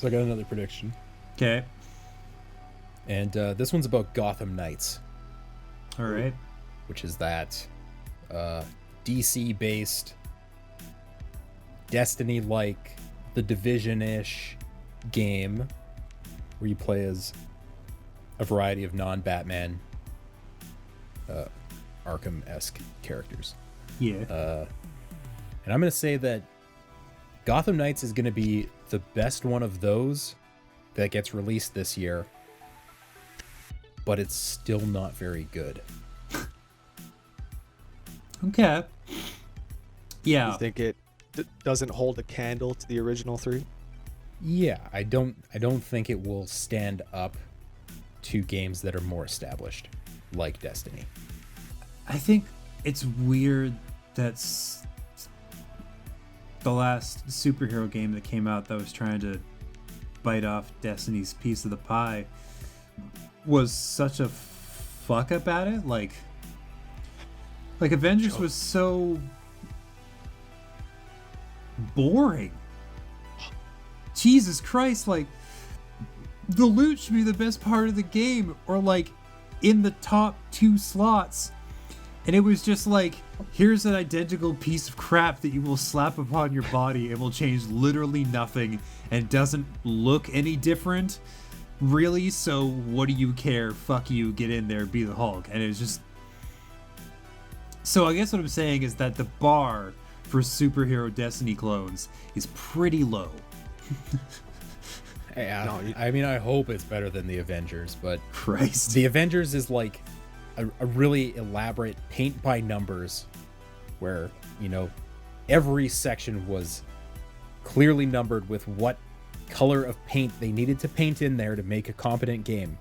So I got another prediction. Okay. And this one's about Gotham Knights. All right. Which is that DC-based, Destiny-like, The Division-ish game where you play as a variety of non-Batman Arkham-esque characters. Yeah. And I'm going to say that Gotham Knights is going to be the best one of those that gets released this year, but it's still not very good. Okay. Yeah. You think it doesn't hold a candle to the original 3? Yeah, I don't think it will stand up to games that are more established, like Destiny. I think it's weird that the last superhero game that came out that was trying to bite off Destiny's piece of the pie was such a fuck up at it. Like Avengers was so boring. Jesus Christ, like, the loot should be the best part of the game, or like in the top 2 slots. And it was just like, here's an identical piece of crap that you will slap upon your body. It will change literally nothing and doesn't look any different, really. So what do you care? Fuck you, get in there, be the Hulk. And it was just... So I guess what I'm saying is that the bar for superhero Destiny clones is pretty low. Yeah, I mean, I hope it's better than the Avengers, but Christ. The Avengers is like a really elaborate paint by numbers where, you know, every section was clearly numbered with what color of paint they needed to paint in there to make a competent game.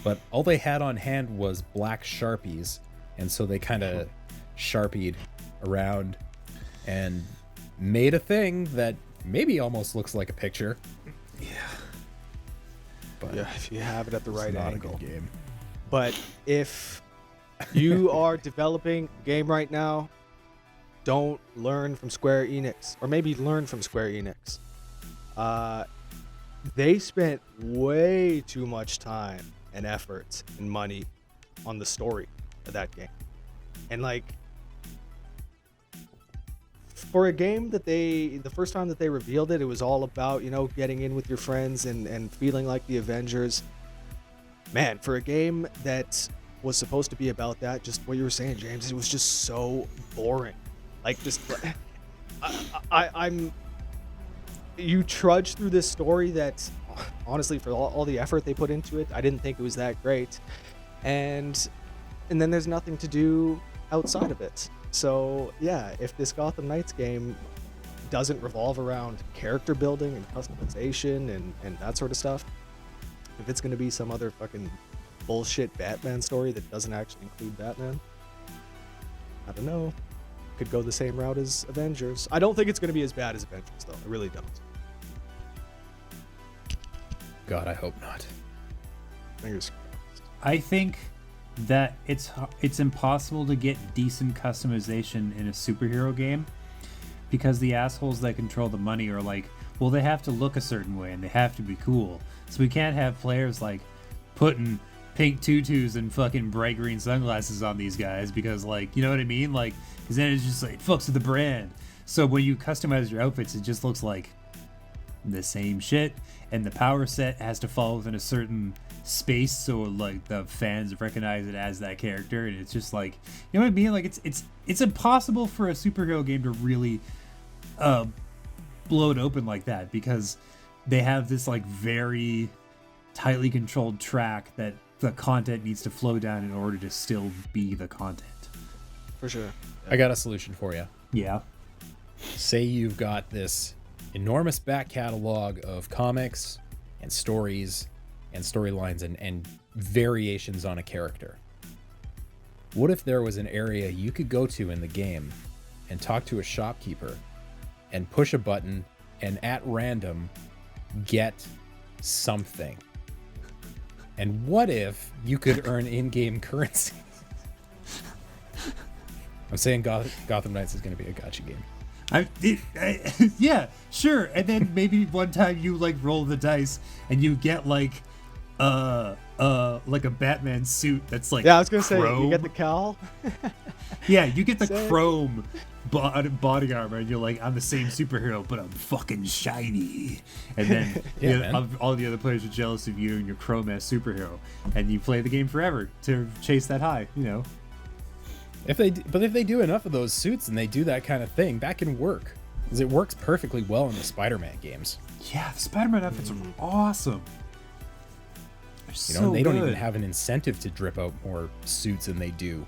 But all they had on hand was black Sharpies, and so they kind of Sharpied around and made a thing that maybe almost looks like a picture. Yeah. But yeah, if you have it at the right not angle. a good game. But if you are developing a game right now, don't learn from Square Enix, or maybe learn from Square Enix. They spent way too much time and effort and money on the story of that game. And like, for a game that the first time that they revealed it, it was all about, you know, getting in with your friends and feeling like the Avengers. Man, for a game that was supposed to be about that, just what you were saying, James, it was just so boring. Like, just, I'm, you trudge through this story that, honestly, for all the effort they put into it, I didn't think it was that great. And then there's nothing to do outside of it. So yeah, if this Gotham Knights game doesn't revolve around character building and customization and that sort of stuff, if it's going to be some other fucking bullshit Batman story that doesn't actually include Batman, I don't know. Could go the same route as Avengers. I don't think it's going to be as bad as Avengers, though. I really don't. God, I hope not. Fingers crossed. I think that it's impossible to get decent customization in a superhero game because the assholes that control the money are like, well, they have to look a certain way and they have to be cool. So we can't have players like putting pink tutus and fucking bright green sunglasses on these guys because, like, you know what I mean? Like, because then it's just like, it fucks with the brand. So when you customize your outfits, it just looks like the same shit, and the power set has to fall within a certain space so like the fans recognize it as that character, and it's just like, you know what I mean? Like, it's impossible for a superhero game to really blow it open like that because they have this like very tightly controlled track that the content needs to flow down in order to still be the content. For sure. I got a solution for you. Yeah. Say you've got this enormous back catalog of comics and stories and storylines and variations on a character. What if there was an area you could go to in the game and talk to a shopkeeper and push a button and at random get something? And what if you could earn in-game currency? I'm saying Gotham Knights is going to be a gacha game. Yeah, sure. And then maybe one time you like roll the dice and you get like a Batman suit that's like Yeah, I was gonna say chrome. you get the cowl. Yeah, you get the Sick. chrome body armor, and you're like, I'm the same superhero, but I'm fucking shiny. And then Yeah, man. all the other players are jealous of you and your chrome ass superhero, and you play the game forever to chase that high. You know. If they do enough of those suits and they do that kind of thing, that can work. Because it works perfectly well in the Spider-Man games. Yeah, the Spider-Man outfits are awesome. They're You know, so they don't even good. have an incentive to drip out more suits than they do.